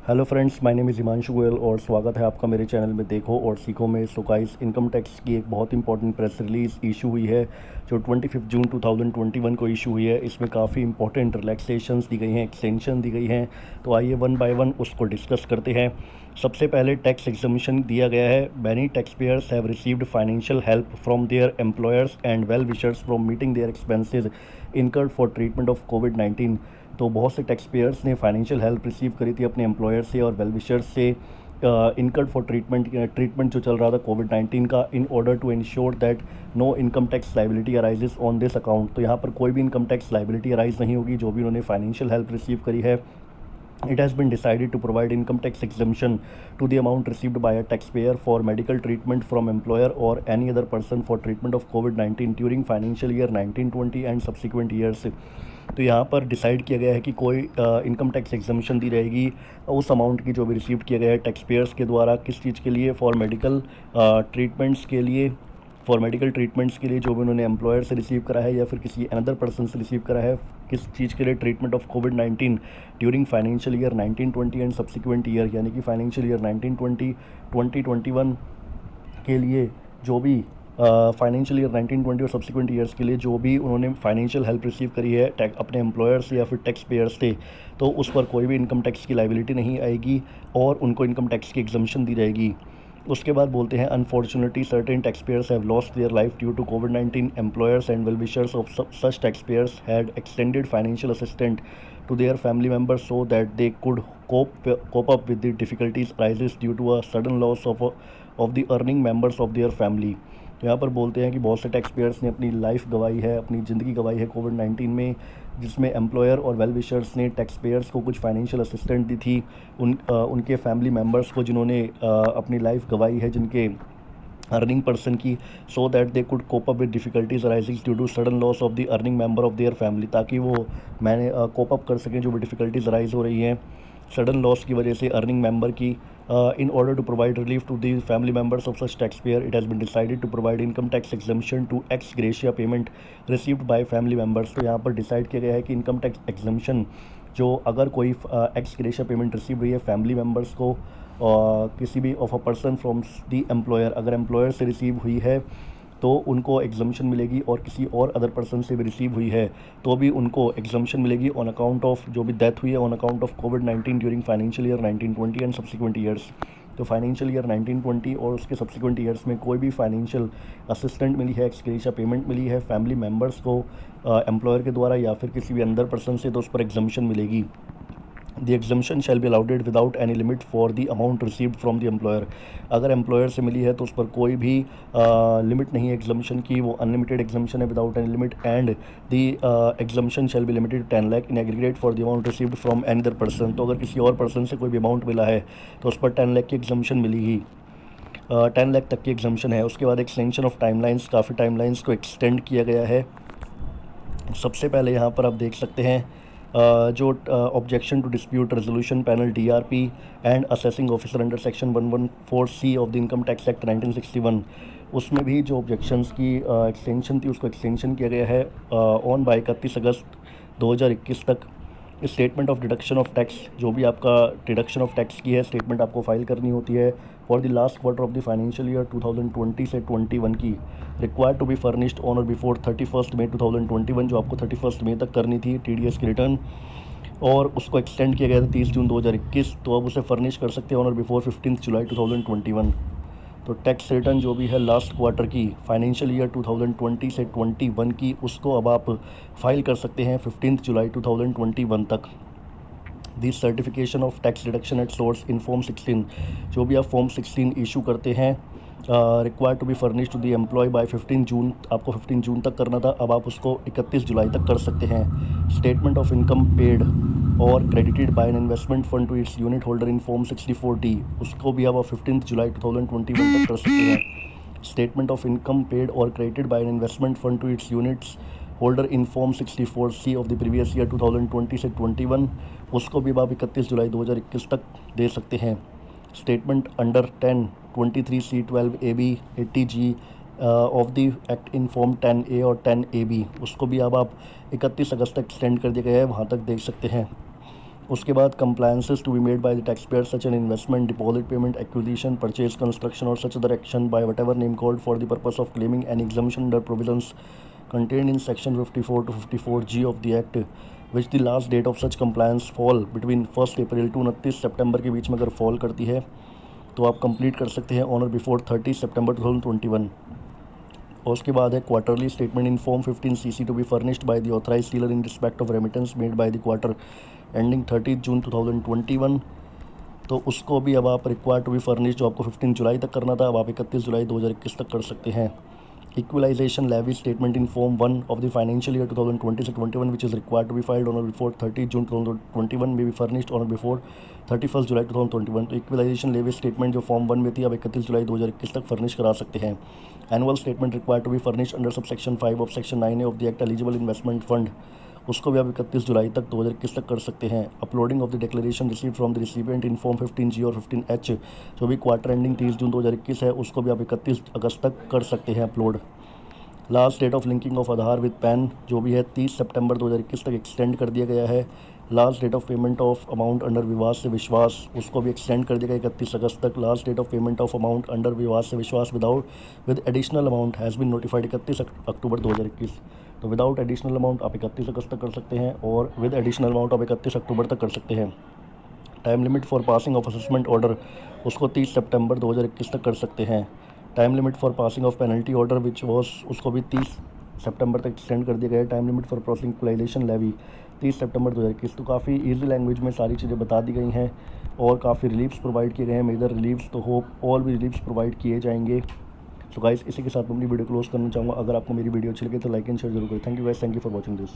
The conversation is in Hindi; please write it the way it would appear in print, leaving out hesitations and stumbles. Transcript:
Hello friends, my name is Himanshu Goyal और स्वागत है आपका मेरे चैनल में देखो और सीखो में। सो गाइस, इनकम टैक्स की एक बहुत इंपॉर्टेंट प्रेस रिलीज़ इशू हुई है जो 25 जून 2021 को इशू हुई है। इसमें काफ़ी इंपॉर्टेंट रिलैक्सेशंस दी गई हैं, एक्सटेंशन दी गई हैं। तो आइए वन बाय वन उसको डिस्कस करते हैं। सबसे पहले टैक्स एग्जम्पशन दिया गया है। Many tax payers have received financial help from their employers and well wishers from meeting their expenses incurred for treatment of कोविड-19। तो बहुत से टैक्स पेयर्स ने फाइनेंशियल हेल्प रिसीव करी थी अपने एम्प्लॉयर से और वेल विशर्स से इनकर्ड फॉर ट्रीटमेंट जो चल रहा था कोविड-19 का, in order to ensure that no income tax liability arises on this account. तो यहाँ पर कोई भी इनकम टैक्स लाइबिलिटी अराइज नहीं होगी जो भी उन्होंने फाइनेंशियल हेल्प रिसीव करी है। It has been decided to provide income tax exemption to the amount received by a taxpayer for medical treatment from employer or any other person for treatment of COVID-19 during financial year 1920 and subsequent years। तो यहाँ पर डिसाइड किया गया है कि कोई इनकम टैक्स एग्जम्पशन दी रहेगी उस अमाउंट की जो भी रिसीव किया गया है टैक्स पेयर्स के द्वारा। किस चीज़ के लिए? फॉर मेडिकल ट्रीटमेंट्स के लिए। फॉर मेडिकल ट्रीटमेंट्स के लिए जो भी उन्होंने एम्प्लॉयर से रिसीव करा है या फिर किसी अनदर पर्सन से रिसीव करा है। किस चीज़ के लिए? Treatment of covid during financial year 1920 and subsequent year, यानी कि फाइनेंशियल ईयर 1920 2021 के लिए जो भी फाइनेंशियल ईयर 1920 और सब्सिक्वेंट ईयर्स के लिए जो भी उन्होंने फाइनेंशियल हेल्प रिसीव करी है अपने एम्प्लॉयर से या फिर टैक्स पेयर्स से, तो उस पर कोई भी इनकम टैक्स की लाइबिलिटी नहीं आएगी और उनको इनकम टैक्स की एग्जम्पशन दी जाएगी। उसके बाद बोलते हैं unfortunately certain tax payers have lost their life due to कोविड-19। Employers and well wishers of such tax payers had extended financial assistant to their family members so that they could cope up with the difficulties arises due to a sudden loss of the earning members of their family। यहाँ पर बोलते हैं कि बहुत से टैक्स पेयर्स ने अपनी लाइफ गंवाई है, अपनी ज़िंदगी गंवाई है कोविड-19 में, जिसमें एम्प्लॉयर और वेल विशर्स ने टैक्स पेयर्स को कुछ फाइनेंशियल असिस्टेंट दी थी उनके फैमिली मेम्बर्स को जिन्होंने अपनी लाइफ गंवाई है, जिनके अर्निंग पर्सन की, so that they could cope up with difficulties arising due to sudden loss of the earning member of their family, ताकि वो कोप अप कर सकें जो भी डिफ़िकल्टीज अराइज हो रही हैं सडन लॉस की वजह से अर्निंग मेंबर की। In order to provide relief to the family members of such tax payer, it has been decided to provide income tax exemption to ex gratia payment received by family members. तो यहाँ पर डिसाइड किया गया है कि इनकम टैक्स एग्जम्पशन जो अगर कोई एक्स ग्रेशिया पेमेंट रिसीव हुई है फैमिली मेम्बर्स को किसी भी of a person from the employer, अगर एम्प्लॉयर से रिसीव हुई है तो उनको एग्जम्पशन मिलेगी, और किसी और अदर पर्सन से भी रिसीव हुई है तो भी उनको एग्जम्पशन मिलेगी ऑन अकाउंट ऑफ जो भी डेथ हुई है on account of covid during financial year 1920 and subsequent years. तो फाइनेंशियल ईयर 1920 और उसके सब्सिक्वेंट ईयर्स में कोई भी फाइनेंशियल असिस्टेंट मिली है, एक्सग्रेशिया पेमेंट मिली है फैमिली मेम्बर्स को एम्प्लॉयर के द्वारा या फिर किसी भी अदर पर्सन से, तो उस पर एग्जम्पशन मिलेगी। The exemption shall be allowed without any limit for the amount received from the employer। अगर एम्प्लॉयर से मिली है तो उस पर कोई भी लिमिट नहीं है एग्जम्पशन की, वो अनलिमिटेड एग्जम्पशन है without any limit. And the exemption shall be limited 10 lakh in aggregate for the amount received from any other person. तो अगर किसी और पर्सन से कोई भी अमाउंट मिला है तो उस पर 10 लाख की एग्जम्पशन मिलेगी, 10 लाख तक की एग्जम्पशन है। उसके बाद एक्सटेंशन ऑफ टाइमलाइंस, काफ़ी टाइमलाइंस को एक्सटेंड किया गया है। सबसे पहले यहाँ पर आप देख सकते हैं जो objection to dispute resolution panel DRP and assessing officer under section 114C of the income tax act 1961, उसमें भी जो ऑब्जेक्शंस की एक्सटेंशन थी उसको एक्सटेंशन किया गया है ऑन बाय 31 अगस्त 2021 तक। Statement of deduction of tax, जो भी आपका डिडक्शन ऑफ टैक्स की है स्टेटमेंट आपको फाइल करनी होती है for the last quarter of the financial year 2020 से 21 की, required to be furnished on or before 31 May 2021, जो आपको 31 मई तक करनी थी TDS की रिटर्न, और उसको एक्सटेंड किया गया था 30 जून 2021। तो अब उसे फर्निश कर सकते हैं ऑन और बिफोर 15 जुलाई 2021। तो टैक्स रिटर्न जो भी है लास्ट क्वार्टर की फाइनेंशियल ईयर 2020 से 21 की, उसको अब आप फाइल कर सकते हैं 15 जुलाई 2021 तक। This certification of tax deduction at source in form 16, जो भी आप फॉर्म 16 इशू करते हैं required to be furnish to the employee by 15 June, आपको 15 जून तक करना था, अब आप उसको 31 जुलाई तक कर सकते हैं। Statement of income paid or credited by an investment fund to its unit holder in form 64D, उसको भी आप 15 जुलाई 2021 तक कर सकते हैं। Statement of income paid or credited by an investment fund to its units holder in form 64C of the previous year 2020 से 21, उसको भी आप 31 जुलाई 2021 तक दे सकते हैं। Statement under 10 23C12AB 80G of the act in form 10A और 10AB, उसको भी अब आप 31 अगस्त तक एक्सटेंड कर दिया गया है, वहाँ तक देख सकते हैं। उसके बाद compliances to be made by the taxpayer such an investment, deposit payment, acquisition, purchase, construction or such other action by whatever name called for the purpose of claiming an exemption under provisions contained in section 54 to 54G of the act, which the last date of such compliance fall between 1st April to 29 सितंबर के बीच में अगर फॉल करती है तो आप कंप्लीट कर सकते हैं ऑन और बिफोर 30 सितंबर 2021। और उसके बाद है quarterly statement in form 15 CC to be furnished by the authorised dealer in respect of remittance made by the quarter ending 30 June 2021। तो उसको भी अब आप रिक्वायर्ड टू बी फर्निश जो आपको 15 जुलाई तक करना था, अब आप 31 जुलाई 2021 तक कर सकते हैं। Equalisation levy statement in form 1 of the financial year 2020-21 which is required to be filed on or before 30 June 2021 may be furnished on or before 31st जुलाई 2021। तो इक्वलाइजेशन लेवी स्टेटमेंट जो फॉर्म 1 में थी अब 31 जुलाई 2021 तक फर्निश करा सकते हैं। Annual statement required to be furnish under sub section 5 of section 9A of the act eligible investment fund, उसको भी आप 31 जुलाई तक 2021 तक कर सकते हैं। Uploading of the declaration receive from the recipient in form 15G और 15H जो भी क्वार्टर एंडिंग 30 जून 2021 है, उसको भी आप 31 अगस्त तक कर सकते हैं upload. Last date of linking of Aadhaar with PAN जो भी है 30 सितंबर 2021 तक एक्सटेंड कर दिया गया है। Last date of payment of amount under Vivad se विश्वास उसको भी एक्सटेंड कर दिया गया 31 अगस्त तक। Last date of payment of amount under Vivad se Vishwas with additional amount has been notified 31 October 2021। तो विदाउट एडिशनल अमाउंट आप 31 अगस्त तक कर सकते हैं और विद एडिशनल अमाउंट आप 31 अक्टूबर तक कर सकते हैं। Time limit for passing of assessment order उसको 30 सितंबर 2021 तक कर सकते हैं। Time limit for passing of penalty order which was उसको भी 30 सितंबर तक एक्सटेंड कर दिया गया है। Time limit for processing equalisation levy 30 सितंबर 2021। तो काफ़ी इजी लैंग्वेज में सारी चीज़ें बता दी गई हैं और काफ़ी रिलीफ्स प्रोवाइड किए गए हैं, मेजर रिलीफ्स। तो होप ऑल भी रिलीफ्स प्रोवाइड किए जाएंगे। सो गाइस इसी के साथ मैं अपनी वीडियो क्लोज करना चाहूँगा। अगर आपको मेरी वीडियो अच्छी लगे तो लाइक एंड शेयर जरूर करें। Thank you guys, thank you for watching this.